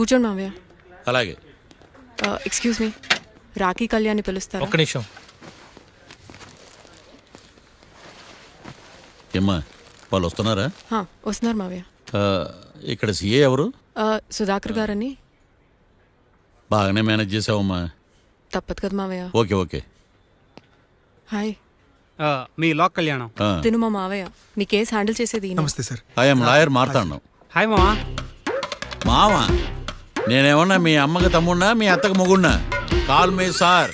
కూర్చోండి మావయ్య. అలాగే. ఎక్స్క్యూజ్ మీ, రాఖీ కళ్యాణ్ని పిలుస్తారా? ఒక్క నిమిషం. ఏమ్మా వాళ్ళు వస్తున్నారా? వస్తున్నారు మావయ్య. ఇక్కడ సీఏ ఎవరు? సుధాకర్ గారని. బాగానే మేనేజ్ చేసావమ్మా. తప్పదు కదా మావయ్య. Okay okay. హాయ్. మీ లాక్ కళ్యాణం. తిను మా మావయ్య. మీ కేసు హ్యాండిల్ చేసేది ఈయన. నమస్తే sir. I'm lawyer Marthandam. Hi మావా. మావా నేనేమన్నా మీ అమ్మకి తమ్ముడినా మీ అత్తకు మొగుడినా? Call me sir.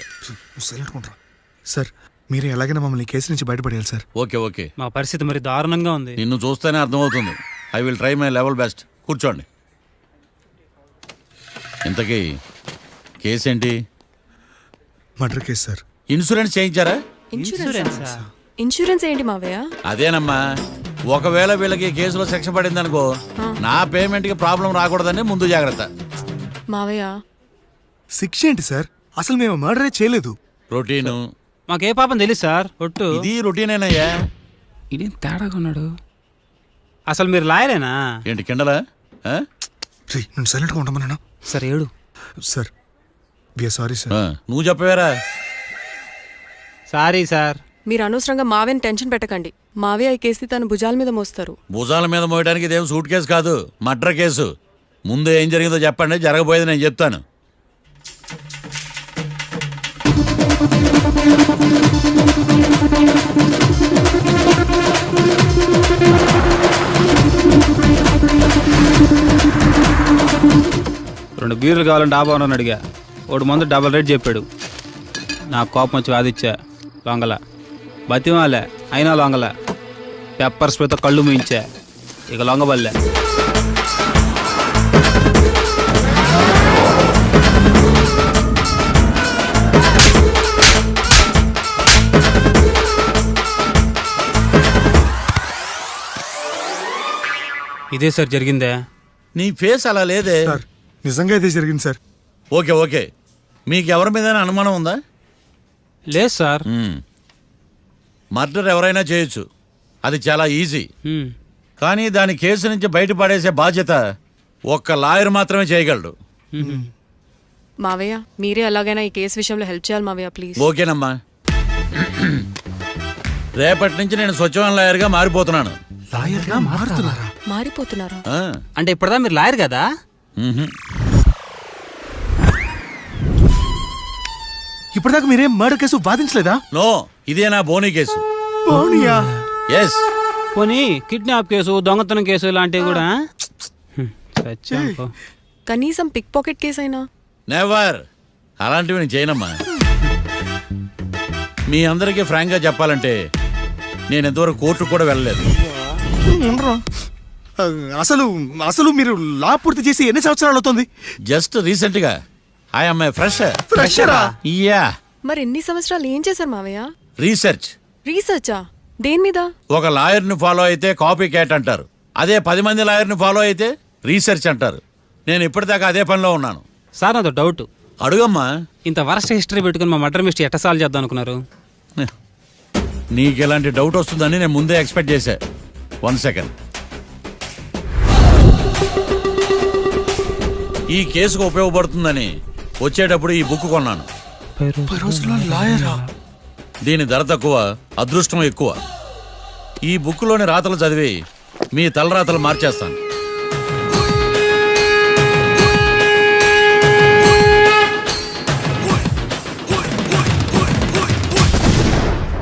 సార్ మీరు ఎలాగైనా మమ్మల్ని ఈ కేసు నుంచి బయటపడేయాలి సార్. Okay okay. మా పరిస్థితి మరి దారుణంగా ఉంది. నిన్ను చూస్తేనే అర్థమవుతుంది. I will try my level best. కూర్చోండి. ఇంతకీ కేసు ఏంటి? Murder case sir. ఇన్సూరెన్స్ చేయించారా? ఇన్సూరెన్స్ ఏంటి మావయ్య? అదేనమ్మా, ఒకవేళ వీళ్ళకి కేసులో శిక్ష పడింది అనుకో, నా పేమెంట్ కి ప్రాబ్లం రాకూడదని ముందు జాగ్రత్త. మావయ్య శిక్ష ఏంటి సార్? అసలు మేము మర్డరే చేయలేదు. రొటీను. మాకే పాపం తెలుసు సార్. ఒట్టు ఇది రొటీనేనయ్యా. ఇదేం తేడాగా ఉన్నాడు. అసలు మీరు లాయరేనా? ఏంటి కిండలా? నేను సైలెంట్గా ఉంటామన్నా. సార్ ఏడు. Sir we are sorry sir. నువ్వు చెప్పవేరా? Sorry sir. మీరు అనవసరంగా మావయ్యని టెన్షన్ పెట్టకండి. మావయ్య ఈ కేసు తన భుజాల మీద మోస్తారు. భుజాల మీద మోయడానికి ఇదేం సూట్ కేసు కాదు, మర్డర్ కేసు. ముందు ఏం జరిగిందో చెప్పండి, జరగబోయేది నేను చెప్తాను. రెండు బీర్లు కావాలని డాబా అని అడిగా. ఒకడు మందు డబల్ రేట్ చెప్పాడు. నా కోపం వచ్చి వాదిచ్చా. లొంగల బతిమాలే, అయినా లొంగల. పెప్పర్ స్ప్రేతో కళ్ళు మూయించా. ఇక లొంగబల్లే. ఇదే సార్ జరిగిందే. నీ ఫేస్ అలా లేదే. సార్ నిజంగా ఇదే జరిగింది సార్. Okay okay. మీకు ఎవరి మీద అనుమానం ఉందా? లేదు సార్. మర్డర్ ఎవరైనా చేయొచ్చు, అది చాలా ఈజీ. కానీ దాని కేసు నుంచి బయటపడేసే బాధ్యత ఒక్క లాయర్ మాత్రమే చేయగలడు. మావయ్య మీరే ఎలాగైనా ఈ కేసు విషయంలో హెల్ప్ చేయాలి మావయ్య, ప్లీజ్. ఓకేనమ్మా. రేపటి నుంచి నేను స్వచ్ఛమైన లాయర్గా మారిపోతున్నాను. లాయర్గా మారిపోతున్నారా? అంటే ఇప్పటిదా మీరు లాయర్ కదా? ఇప్పటిదాకా మీరేం మర్డర్ కేసు వాదించలేదా? నో, ఇదే నా బోనీ కేసు. ఎస్. పోనీ కిడ్నాప్ కేసు, దొంగతనం కేసు ఇలాంటివి కూడా. కనీసం పిక్ పాకెట్ కేసు అయినా? నెవర్. అలాంటివి నేను చేయనమ్మా. మీ అందరికీ ఫ్రాంక్గా చెప్పాలంటే నేను ఎంతవరకు కోర్టుకు కూడా వెళ్ళలేదు. అసలు అసలు మీరు లా పూర్తి చేసి ఎన్ని సంవత్సరాలు అవుతుంది? జస్ట్ రీసెంట్ గా ఐఎమ్ ఏ ఫ్రెషరా? యా. మరి ఎన్ని సంవత్సరాలు ఏం చేశారు మావయ్య? రీసెర్చా? దేని మీద? ఒక లాయర్ని ఫాలో అయితే కాపీ క్యాట్ అంటారు, అదే 10 మంది లాయర్ని ఫాలో అయితే రీసెర్చ్ అంటారు. నేను ఇప్పటిదాకా అదే పనిలో ఉన్నాను. సార్ నాతో డౌట్. అడుగమ్మా. ఇంత వరస్ట్ హిస్టరీ పెట్టుకుని మా మర్డర్ మిస్టరీ ఎట్ట సాల్వ్ చేద్దాం అనుకున్నారు? నీకు ఎలాంటి డౌట్ వస్తుందని నేను ముందే ఎక్స్పెక్ట్ చేశా. 1 సెకండ్. ఈ కేసుకు ఉపయోగపడుతుందని వచ్చేటప్పుడు ఈ బుక్ కొన్నాను. దీని ధర తక్కువ, అదృష్టం ఎక్కువ. ఈ బుక్లోని రాతలు చదివి మీ తలరాతలు మార్చేస్తాను.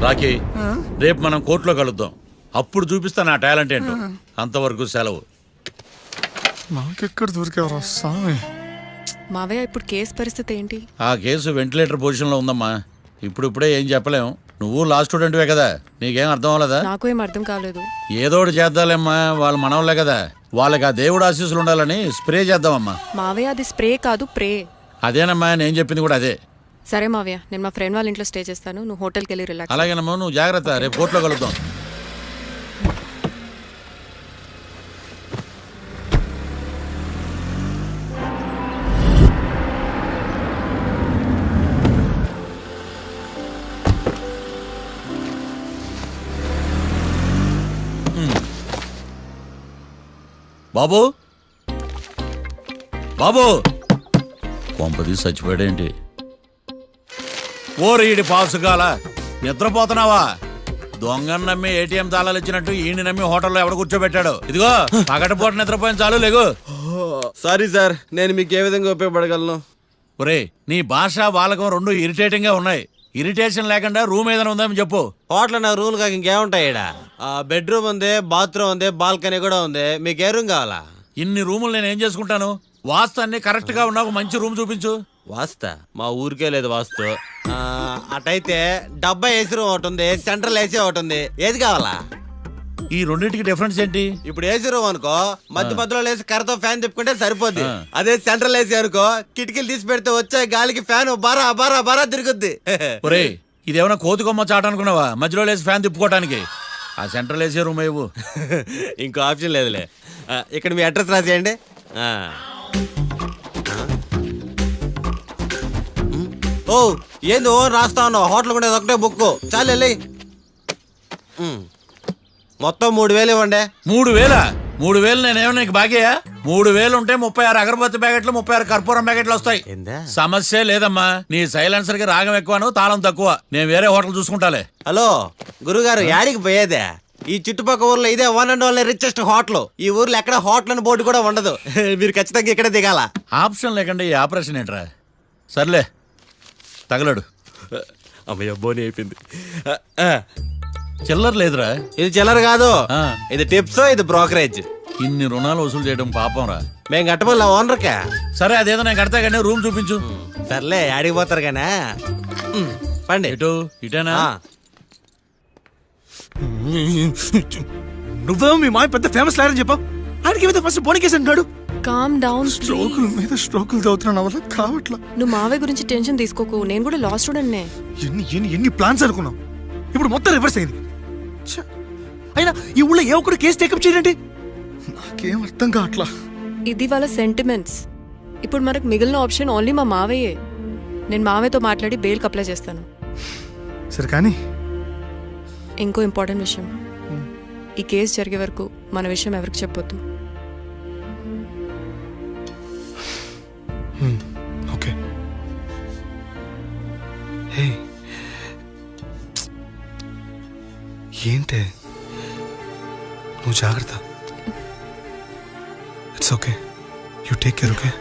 రాకీ, రేపు మనం కోర్టులో కలుద్దాం. అప్పుడు చూపిస్తా నా టాలెంట్ ఏంటో. అంతవరకు సెలవు. నాకెక్కడ దొరికేవరా స్వామి? మావయ్య ఇప్పుడు కేసు పరిస్థితి ఏంటి? ఆ కేసు వెంటిలేటర్ పొజిషన్లో ఉందమ్మా. ఇప్పుడే ఏం చెప్పలేం. నువ్వు లా స్టూడెంట్వే కదా, నీకేం అర్థం అవ్వలేదా? నాకు ఏం అర్థం కాలేదు. ఏదో ఒకటి చేద్దాలేమ్మా, వాళ్ళు మనవలే కదా. వాళ్ళకి ఆ దేవుడు ఆశీస్సులు ఉండాలని స్ప్రే చేద్దామమ్మా. మావయ్య అది స్ప్రే కాదు, ప్రే. అదేనమ్మా, నేను చెప్పింది కూడా అదే. సరే మావయ్య, నేను మా ఫ్రెండ్ వాళ్ళ ఇంట్లో స్టే చేస్తాను. నువ్వు హోటల్కి వెళ్ళి రిలాక్స్. అలాగేనమ్మా, నువ్వు జాగ్రత్త. రేపు కోర్టులో కలుద్దాం. బాబు, బాబు కొంపది చచ్చిపోయాడేంటి? ఓరీడి పాసుగాల నిద్రపోతున్నావా? దొంగను నమ్మి ఏటీఎం తాళాలు ఇచ్చినట్టు ఈయన నమ్మి హోటల్లో ఎవడ కూర్చోబెట్టాడు? ఇదిగో పగటిపూట నిద్రపోయిన చాలు లేగు. సారీ సార్, నేను మీకు ఏ విధంగా ఉపయోగపడగలను? ఒరే నీ భాష వాలకం రెండు ఇరిటేటింగ్ గా ఉన్నాయి. ఇరిటేషన్ లేకుండా రూమ్ ఏదైనా ఉందని చెప్పు. హోటల్ నా రూమ్ కాక ఇంకేముంటాయి ఈడ? బెడ్రూమ్ ఉంది, బాత్రూమ్ ఉంది, బాల్కనీ కూడా ఉంది. మీకు ఏ రూమ్ కావాలా? ఇన్ని రూములు నేను ఏం చేసుకుంటాను? వాస్తు అన్ని కరెక్ట్ గా ఉన్న ఒక మంచి రూమ్ చూపించు. వాస్తా మా ఊరికే లేదు వాస్తు. అటైతే డబ్బా ఏసీ రూమ్ ఒకటి ఉంది, సెంట్రల్ ఏసీ ఒకటి ఉంది. ఏది కావాలా? ఈ రెండింటికి డిఫరెన్స్ ఏంటి? ఇప్పుడు ఏసీ రూమ్ అనుకో, మధ్య మధ్యలో లేసి కర్రతో ఫ్యాన్ తిప్పుకుంటే సరిపోద్ది. అదే సెంట్రల్ ఏసీ అనుకో, కిటికీలు తీసి పెడితే వచ్చే గాలికి ఫ్యాన్ బారా బారా బారా తిరుగుద్ది. ఒరే ఇదేమన్నా కోతి కొమ్మ చాట అనుకున్నావా మధ్యలో లేసి ఫ్యాన్ తిప్పుకోవటానికి? ఆ సెంట్రల్ ఏసీ రూమ్ ఇవ్వు. ఇంకో ఆప్షన్ లేదులే. ఇక్కడ మీ అడ్రస్ రాసేయండి. ఓ ఏంది ఓ రాస్తా ఉన్నావు? హోటల్ కూడా ఒకటే బుక్ చాలు వెళ్ళి. మొత్తం 3,000 ఇవ్వండి. 3,000? 3,000 నేనేమన్నా నీకు బాగేయా? 3,000 ఉంటే 36 అగరబత్తి ప్యాకెట్లు, 36 కర్పూరం ప్యాకెట్లు వస్తాయి. ఏందా? సమస్య లేదమ్మా. నీ సైలెన్సర్ కి రాగం ఎక్కువను, తాళం తక్కువ. నేను వేరే హోటల్ చూసుకుంటాలే. హలో గురుగారు, యాడికి పోయేదే? ఈ చుట్టుపక్కల ఊర్లో ఇదే one and only richest hotel. ఈ ఊర్లో ఎక్కడ హోటల్ అని బోర్డు కూడా ఉండదు. మీరు ఖచ్చితంగా ఇక్కడ దిగాల. ఆప్షన్ లేకుండా ఈ ఆపరేషన్ ఏంట్రా? సర్లే తగలడు. అమ్మయ్య బోని అయిపోయింది. చిల్లర లేదురా. ఇది చిల్లర కాదు, ఆ. ఇది టిప్స్, ఇది బ్రోకరేజ్. ఇన్ని రుణాలు వసూలు చేయడం పాపం రా. మేము కట్టబోలే ఓనర్కే. సరే అదేదో నేను కడతా కానీ రూమ్ చూపించు. సర్లే యాడికి పోతారు కానీ పండి. ఇటు ఇటేనా? నువ్వేమో మీ మాయ పెద్ద ఫేమస్ లాయర్ అని చెప్పావు. ఆయనకి ఏమైతే ఫస్ట్ బోని కేసు అంటున్నాడు. Calm down. స్ట్రోకుల మీద స్ట్రోకులు తవ్వుతున్నా నా వల్ల కావట్లా. నువ్వు మావయ్య గురించి టెన్షన్ తీసుకోకు. నేను కూడా లా స్టూడెంట్నే. ఎన్ని ప్లాన్స్ అనుకున్నావు, ఇప్పుడు మొత్తం రివర్స్ అయింది. ఛ! అయినా ఈ ఊళ్ళో ఏ ఒక్కడు కేసు టేకప్ చేయండి. నాకేం అర్థం కావట్లా. ఇది వాళ్ళ సెంటిమెంట్స్. ఇప్పుడు మనకు మిగిలిన ఆప్షన్ ఓన్లీ మా మావయ్యే. నేను మావయ్యతో మాట్లాడి బెయిల్కి అప్లై చేస్తాను. సరే కానీ ఇంకో ఇంపార్టెంట్ విషయం, ఈ కేసు జరిగే వరకు మన విషయం ఎవరికి చెప్పొద్దు. ఓకే. హే ఏంటే నువ్వు జాగ్రత్త. It's okay, you take care. Okay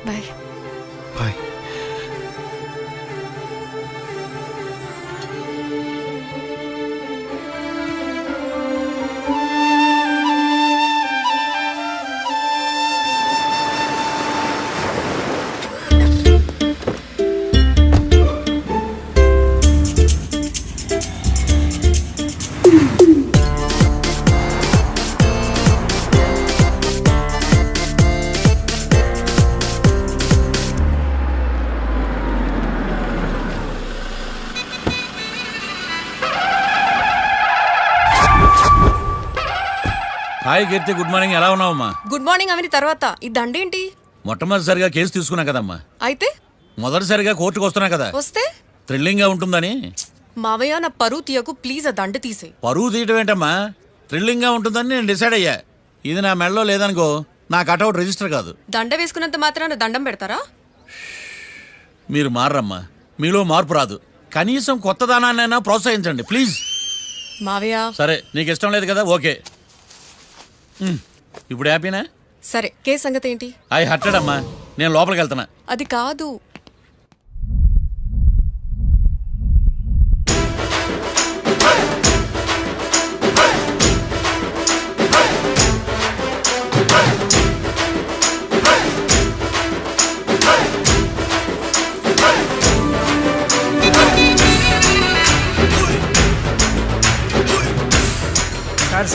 bye. Bye. Hi Keerthi, good morning. ఎలా ఉన్నావమ్మా? గుడ్ మార్నింగ్ అవని తర్వాత ఈ దండేంటి? మొట్టమొదటిసారిగా కేసు తీసుకున్నా కదమ్మా. అయితే మొదటిసారిగా కోర్టుకు వస్తున్నా కదా, వస్తే థ్రిల్లింగ్ గా ఉంటుందని. మావయ్య నా పరువు తీయకు ప్లీజ్. ఆ దండ తీసే. పరువు తీయటం ఏంటమ్మా? థ్రిల్లింగ్ గా ఉంటుందని నేను డిసైడ్ అయ్యా. ఇది నా మెడలో లేదనుకో, నా కటౌట్ రిజిస్టర్ కాదు. దండ వేసుకున్నంత మాత్రాన దండం పెడతారా? మీరు మారమ్మా, మీలో మార్పు రాదు. కనీసం కొత్త దానాన్నైనా ప్రోత్సహించండి ప్లీజ్. మావయ్య సరే నీకు ఇష్టం లేదు కదా, ఓకే. ఇప్పుడు హ్యాపీనా? సరే కేసు సంగతి ఏంటి? ఐ హర్టెడ్ అమ్మా, నేను లోపలికి వెళ్తున్నా. అది కాదు.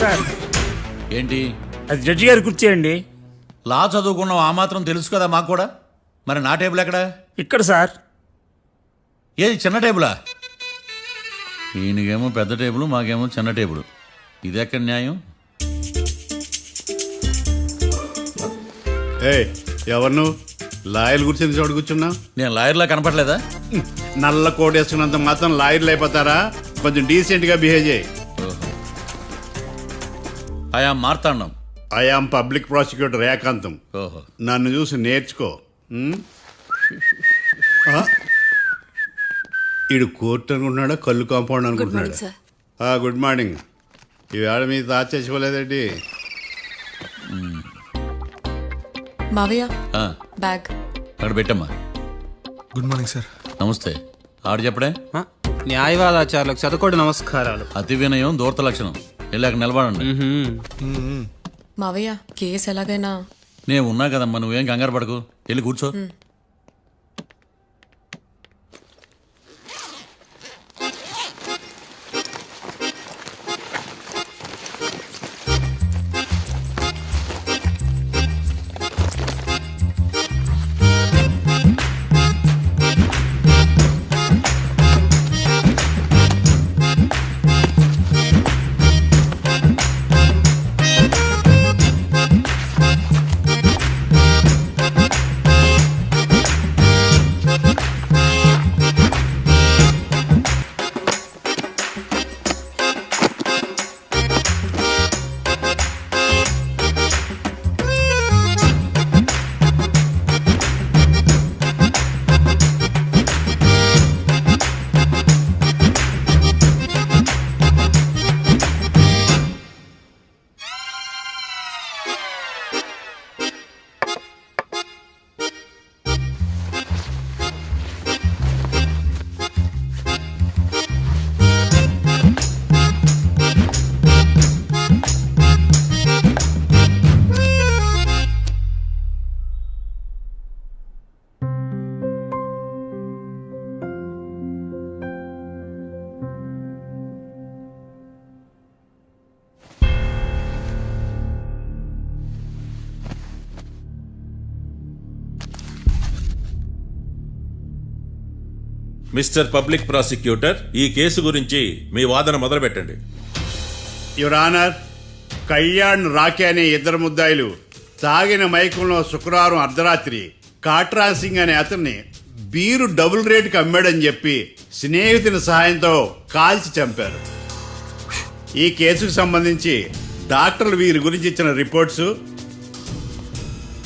సార్ ఏంటి? అది జడ్జి గారి కుర్చీ అండి. లా చదువుకున్నావు, ఆ మాత్రం తెలుసు కదా మాకు కూడా. మరి నా టేబుల్ ఎక్కడా? ఇక్కడ సార్. ఏది చిన్న టేబులా? ఈయనకేమో పెద్ద టేబుల్, మాకేమో చిన్న టేబుల్. ఇది ఎక్కడ న్యాయం? ఎవరు నువ్వు? లాయర్లు కూర్చొని చోటు కూర్చున్నావు? నేను లాయర్లా కనపడలేదా? నల్ల కోట్ వేసుకున్నంత మాత్రం లాయర్లు అయిపోతారా? కొంచెం డీసెంట్ గా బిహేవ్ చేయి. ఆయా Marthandam. I am public prosecutor Ekantham. ఓహో. నన్ను చూసి నేర్చుకో. ఈడు కోర్టు అనుకుంటున్నాడా కళ్ళు కాంపౌండ్ గుడ్ మార్నింగ్ అనుకుంటున్నాడా సార్. Good morning. ఈవేళ మీ దాచేసుకోలేదండి. మావయ్య ఆ, బ్యాగ్. అక్కడ పెట్టమ్మా. Good morning sir. నమస్తే. ఆడు చెప్పడే ఆ, న్యాయవాదాచారులకు చదువుకోండి నమస్కారాలు. అతి వినయం దూరత లక్షణం. వెళ్ళి అక్కడ నిలబడండి. మావయ్య కేసు ఎలాగైనా నేను ఉన్నా కదమ్మా, నువ్వేం కంగారు పడకు. వెళ్ళి కూర్చో. మిస్టర్ పబ్లిక్ ప్రాసిక్యూటర్, ఈ కేసు గురించి మీ వాదన మొదలు పెట్టండి. యువర్ ఆనర్, కళ్యాణ్ రాకే అనే ఇద్దరు ముద్దాయిలు తాగిన మైకంలో శుక్రవారం అర్ధరాత్రి కాట్రా సింగ్ అనే అతన్ని బీరు డబుల్ రేటుకి అమ్మాడని చెప్పి స్నేహితుని సహాయంతో కాల్చి చంపారు. ఈ కేసుకు సంబంధించి డాక్టర్లు వీరి గురించి ఇచ్చిన రిపోర్ట్స్,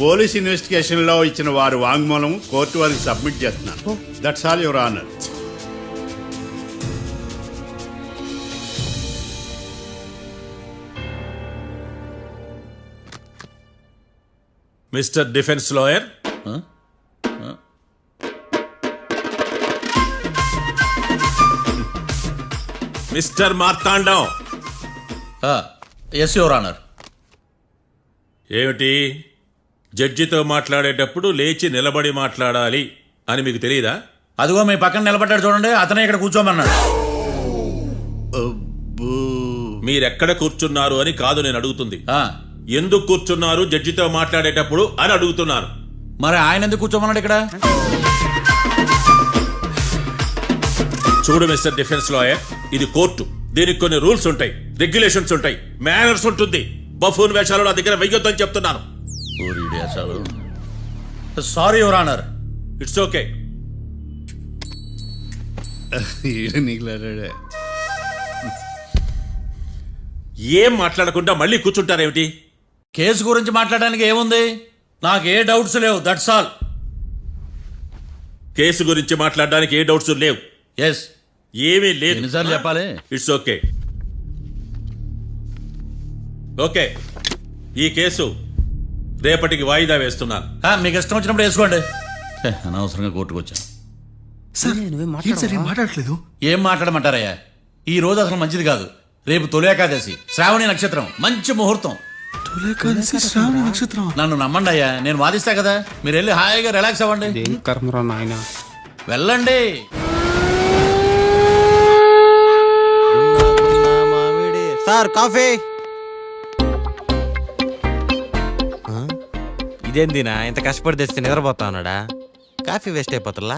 పోలీస్ ఇన్వెస్టిగేషన్లో ఇచ్చిన వారి వాంగ్మూలం కోర్టు వారికి సబ్మిట్ చేస్తున్నాను. That's all your honour. Mister defence lawyer, mister Marthandam. Yes your honour. ఏమిటి, జడ్జితో మాట్లాడేటప్పుడు లేచి నిలబడి మాట్లాడాలి అని మీకు తెలియదా? అదిగో మీ పక్కన నిలబడ్డాడు చూడండి, అతనే ఇక్కడ కూర్చోమన్నాడు. మీరెక్కడ కూర్చున్నారు అని కాదు నేను అడుగుతుంది. ఆ, ఎందుకు కూర్చున్నారు జడ్జితో మాట్లాడేటప్పుడు అని అడుగుతున్నాను. మరి ఆయన ఎందుకు కూర్చోమన్నాడు ఇక్కడ? చూడు మిస్టర్ డిఫెన్స్ లాయర్, ఇది కోర్టు. దీనికి కొన్ని రూల్స్ ఉంటాయి, రెగ్యులేషన్స్ ఉంటాయి, మేనర్స్ ఉంటుంది. బఫూన్ వేషాలు నా దగ్గర వెయ్యొద్దని చెప్తున్నాను. Sorry your honour. It's okay. ఏం మాట్లాడకుండా మళ్ళీ కూర్చుంటారేమిటి? కేసు గురించి మాట్లాడడానికి ఏముంది? నాకు ఏ డౌట్స్ లేవు, దట్స్ ఆల్. కేసు గురించి మాట్లాడడానికి ఏ డౌట్స్ లేవు? ఎస్. ఏమీ లేదు. ఎన్నిసార్లు చెప్పాలి? It's okay. ఓకే, ఈ కేసు రేపటికి వాయిదా వేస్తున్నాను. మీకు ఇష్టం వచ్చినప్పుడు వేసుకోండి. అనవసరంగా కోర్టుకు వచ్చాను. సార్ ఏంటి సార్ ఏం మాట్లాడట్లేదు? ఏం మాట్లాడమంటారయ్యా? ఈ రోజు అసలు మంచిది కాదు. రేపు తొలి ఏకాదశి, శ్రావణి నక్షత్రం, మంచి ముహూర్తం. తొలేకాదశి శ్రావణ నక్షత్రం. నన్ను నమ్మండి అయ్యా, నేను వాదిస్తా కదా. మీరు వెళ్ళి హాయిగా రిలాక్స్ అవ్వండి. ఏం కర్మరా నాయన. వెళ్ళండి. Sir coffee. ఇదేందినా ఇంత కష్టపడి తెస్తే నిద్రపోతా ఉన్నాడా? కాఫీ వేస్ట్ అయిపోతుందా?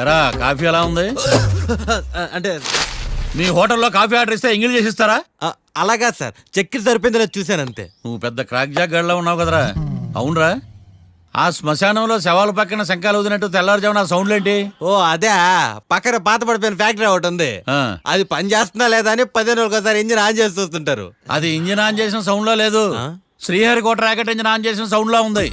ఎరా కాఫీ ఎలా ఉంది? అంటే మీ హోటల్లో కాఫీ ఆర్డర్ ఇస్తే ఎంగిల్ చేసి ఇస్తారా? అలాగా సార్, చక్కెర సరిపోయిందిలే చూశానంతే. నువ్వు పెద్ద క్రాక్ జాక్ గడిలో ఉన్నావు కదరా. అవునరా, ఆ శ్మశానంలో శవాల పక్కన శంఖాలు వదినట్టు తెల్లారుజామున సౌండ్లేంటి? ఓ అదే, పక్కన పాత పడిపోయిన ఫ్యాక్టరీ ఒకటి ఉంది. ఆ. అది పని చేస్తుందా లేదా అని 15 రోజులకోసారి ఇంజిన్ ఆన్ చేసి చూస్తుంటారు. అది ఇంజిన్ ఆన్ చేసిన సౌండ్ లో లేదు, శ్రీహరికోట రాకెట్ ఇంజిన్ ఆన్ చేసిన సౌండ్ లా ఉంది